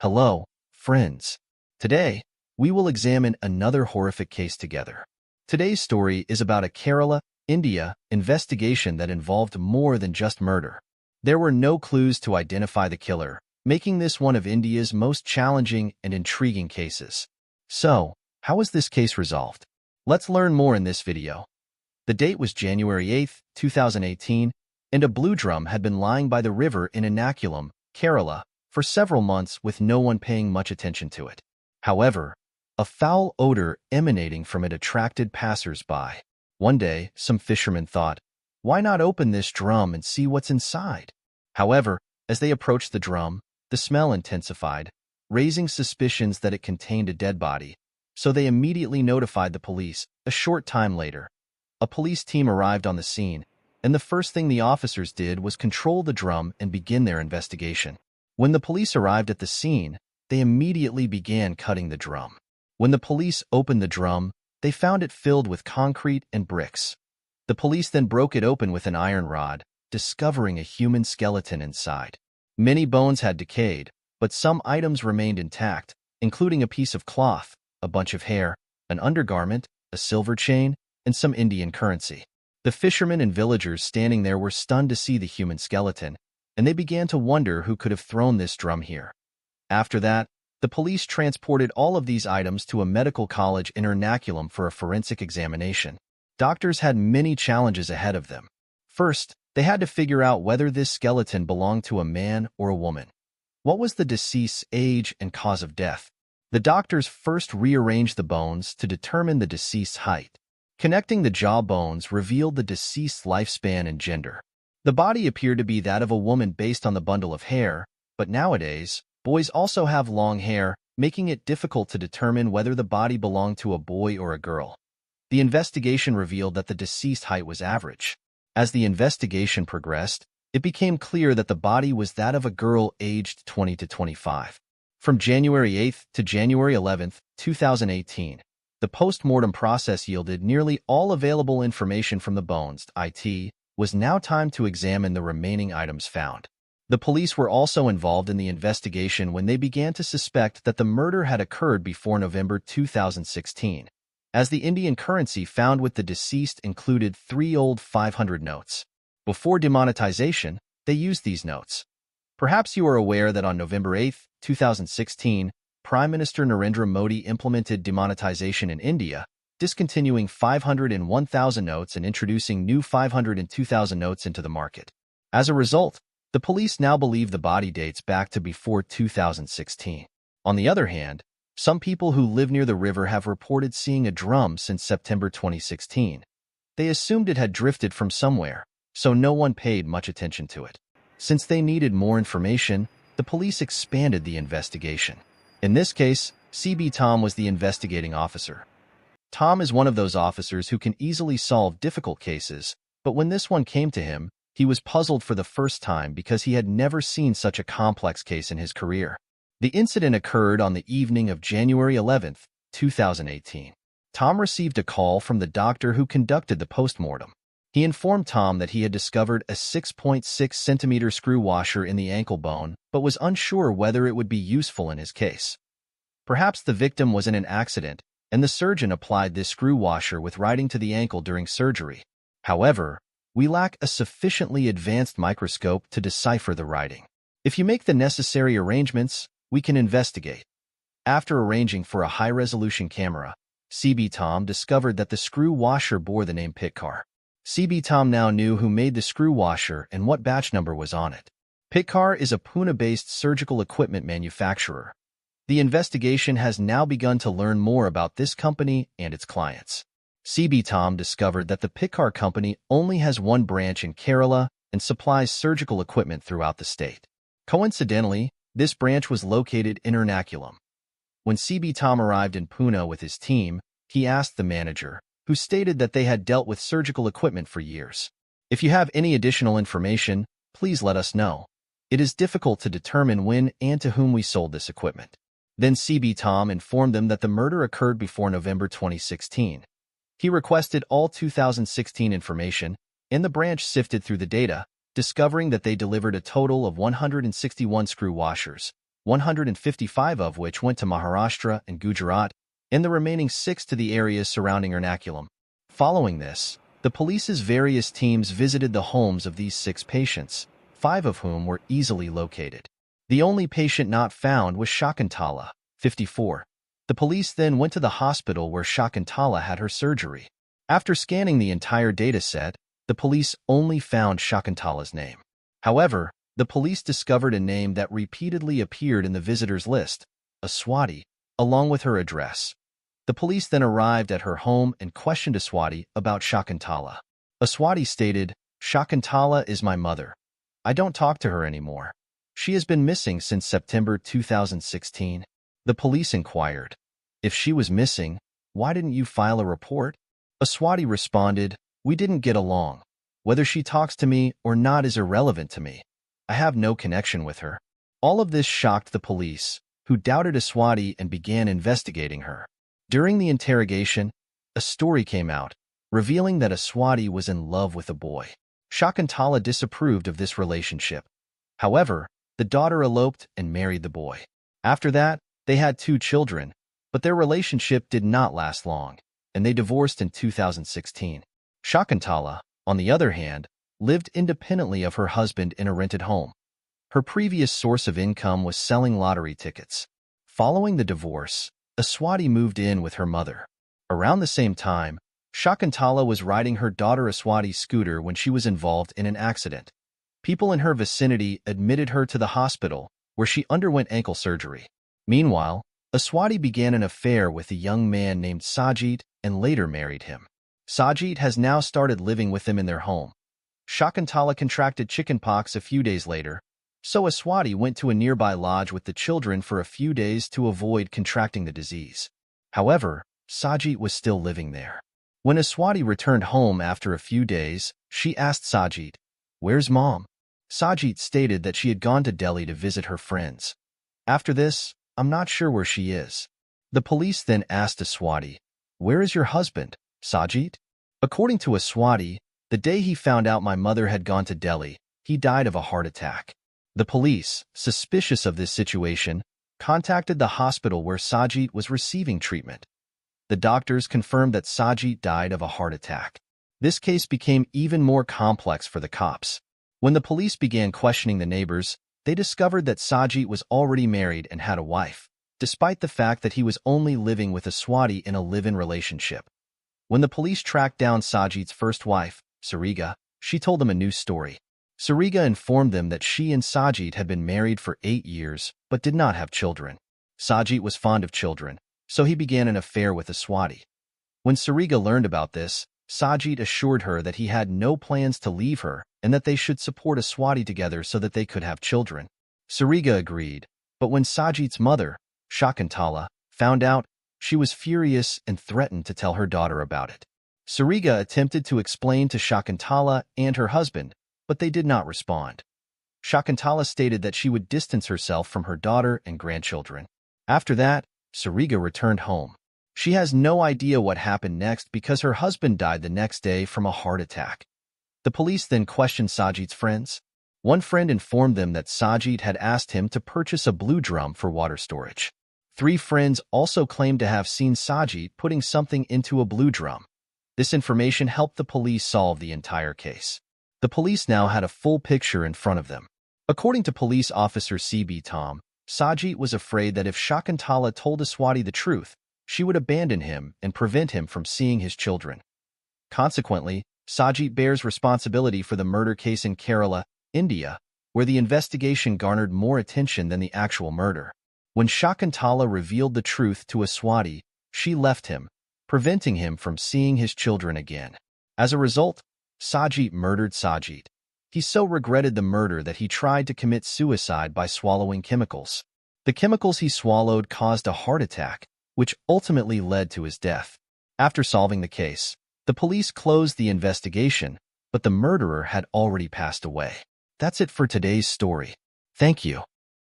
Hello, friends. Today, we will examine another horrific case together. Today's story is about a Kerala, India, investigation that involved more than just murder. There were no clues to identify the killer, making this one of India's most challenging and intriguing cases. So, how was this case resolved? Let's learn more in this video. The date was January 8, 2018, and a blue drum had been lying by the river in Ernakulam, Kerala, for several months with no one paying much attention to it. However, a foul odor emanating from it attracted passers-by. One day, some fishermen thought, why not open this drum and see what's inside? However, as they approached the drum, the smell intensified, raising suspicions that it contained a dead body, so they immediately notified the police. A short time later, a police team arrived on the scene, and the first thing the officers did was control the drum and begin their investigation. When the police arrived at the scene, they immediately began cutting the drum. When the police opened the drum, they found it filled with concrete and bricks. The police then broke it open with an iron rod, discovering a human skeleton inside. Many bones had decayed, but some items remained intact, including a piece of cloth, a bunch of hair, an undergarment, a silver chain, and some Indian currency. The fishermen and villagers standing there were stunned to see the human skeleton, and they began to wonder who could have thrown this drum here. After that, the police transported all of these items to a medical college in Ernakulam for a forensic examination. Doctors had many challenges ahead of them. First, they had to figure out whether this skeleton belonged to a man or a woman. What was the deceased's age and cause of death? The doctors first rearranged the bones to determine the deceased's height. Connecting the jaw bones revealed the deceased's lifespan and gender. The body appeared to be that of a woman based on the bundle of hair, but nowadays, boys also have long hair, making it difficult to determine whether the body belonged to a boy or a girl. The investigation revealed that the deceased's height was average. As the investigation progressed, it became clear that the body was that of a girl aged 20 to 25. From January 8 to January 11, 2018, the post-mortem process yielded nearly all available information from the bones. It was now time to examine the remaining items found. The police were also involved in the investigation when they began to suspect that the murder had occurred before November 2016, as the Indian currency found with the deceased included 3 old 500 notes. Before demonetization, they used these notes. Perhaps you are aware that on November 8, 2016, Prime Minister Narendra Modi implemented demonetization in India, discontinuing 500 and 1,000 notes and introducing new 500 and 2,000 notes into the market. As a result, the police now believe the body dates back to before 2016. On the other hand, some people who live near the river have reported seeing a drum since September 2016. They assumed it had drifted from somewhere, so no one paid much attention to it. Since they needed more information, the police expanded the investigation. In this case, CB Tom was the investigating officer. Tom is one of those officers who can easily solve difficult cases, but when this one came to him, he was puzzled for the first time because he had never seen such a complex case in his career. The incident occurred on the evening of January 11, 2018. Tom received a call from the doctor who conducted the postmortem. He informed Tom that he had discovered a 6.6 centimeter screw washer in the ankle bone, but was unsure whether it would be useful in his case. Perhaps the victim was in an accident, and the surgeon applied this screw washer with writing to the ankle during surgery. However, we lack a sufficiently advanced microscope to decipher the writing. If you make the necessary arrangements, we can investigate. After arranging for a high-resolution camera, CB Tom discovered that the screw washer bore the name Pitcar. CB Tom now knew who made the screw washer and what batch number was on it. Pitcar is a Pune-based surgical equipment manufacturer. The investigation has now begun to learn more about this company and its clients. CB Tom discovered that the Pitcar company only has one branch in Kerala and supplies surgical equipment throughout the state. Coincidentally, this branch was located in Ernakulam. When CB Tom arrived in Pune with his team, he asked the manager, who stated that they had dealt with surgical equipment for years. If you have any additional information, please let us know. It is difficult to determine when and to whom we sold this equipment. Then CB Tom informed them that the murder occurred before November 2016. He requested all 2016 information, and the branch sifted through the data, discovering that they delivered a total of 161 screw washers, 155 of which went to Maharashtra and Gujarat, and the remaining 6 to the areas surrounding Ernakulam. Following this, the police's various teams visited the homes of these 6 patients, 5 of whom were easily located. The only patient not found was Shakuntala, 54. The police then went to the hospital where Shakuntala had her surgery. After scanning the entire data set, the police only found Shakuntala's name. However, the police discovered a name that repeatedly appeared in the visitors list, Aswati, along with her address. The police then arrived at her home and questioned Aswati about Shakuntala. Aswati stated, "Shakuntala is my mother. I don't talk to her anymore. She has been missing since September 2016. The police inquired, "If she was missing, why didn't you file a report?" Aswati responded, "We didn't get along. Whether she talks to me or not is irrelevant to me. I have no connection with her." All of this shocked the police, who doubted Aswati and began investigating her. During the interrogation, a story came out, revealing that Aswati was in love with a boy. Shakuntala disapproved of this relationship. However, the daughter eloped and married the boy. After that, they had 2 children, but their relationship did not last long, and they divorced in 2016. Shakuntala, on the other hand, lived independently of her husband in a rented home. Her previous source of income was selling lottery tickets. Following the divorce, Aswati moved in with her mother. Around the same time, Shakuntala was riding her daughter Aswati's scooter when she was involved in an accident. People in her vicinity admitted her to the hospital, where she underwent ankle surgery. Meanwhile, Aswati began an affair with a young man named Sajit and later married him. Sajit has now started living with them in their home. Shakuntala contracted chickenpox a few days later, so Aswati went to a nearby lodge with the children for a few days to avoid contracting the disease. However, Sajit was still living there. When Aswati returned home after a few days, she asked Sajit, "Where's Mom?" Sajit stated that she had gone to Delhi to visit her friends. After this, "I'm not sure where she is." The police then asked Aswati, "Where is your husband, Sajit?" According to Aswati, the day he found out my mother had gone to Delhi, he died of a heart attack. The police, suspicious of this situation, contacted the hospital where Sajit was receiving treatment. The doctors confirmed that Sajit died of a heart attack. This case became even more complex for the cops. When the police began questioning the neighbors, they discovered that Sajit was already married and had a wife, despite the fact that he was only living with Aswati in a live-in relationship. When the police tracked down Sajit's first wife, Sariga, she told them a new story. Sariga informed them that she and Sajit had been married for 8 years, but did not have children. Sajit was fond of children, so he began an affair with Aswati. When Sariga learned about this, Sajit assured her that he had no plans to leave her and that they should support Aswati together so that they could have children. Sariga agreed, but when Sajit's mother, Shakuntala, found out, she was furious and threatened to tell her daughter about it. Sariga attempted to explain to Shakuntala and her husband, but they did not respond. Shakuntala stated that she would distance herself from her daughter and grandchildren. After that, Sariga returned home. She has no idea what happened next because her husband died the next day from a heart attack. The police then questioned Sajit's friends. One friend informed them that Sajit had asked him to purchase a blue drum for water storage. 3 friends also claimed to have seen Sajit putting something into a blue drum. This information helped the police solve the entire case. The police now had a full picture in front of them. According to police officer C.B. Tom, Sajit was afraid that if Shakuntala told Aswati the truth, she would abandon him and prevent him from seeing his children. Consequently, Sajit bears responsibility for the murder case in Kerala, India, where the investigation garnered more attention than the actual murder. When Shakuntala revealed the truth to Aswati, she left him, preventing him from seeing his children again. As a result, Sajit murdered Sajit. He so regretted the murder that he tried to commit suicide by swallowing chemicals. The chemicals he swallowed caused a heart attack, which ultimately led to his death. After solving the case, the police closed the investigation, but the murderer had already passed away. That's it for today's story. Thank you.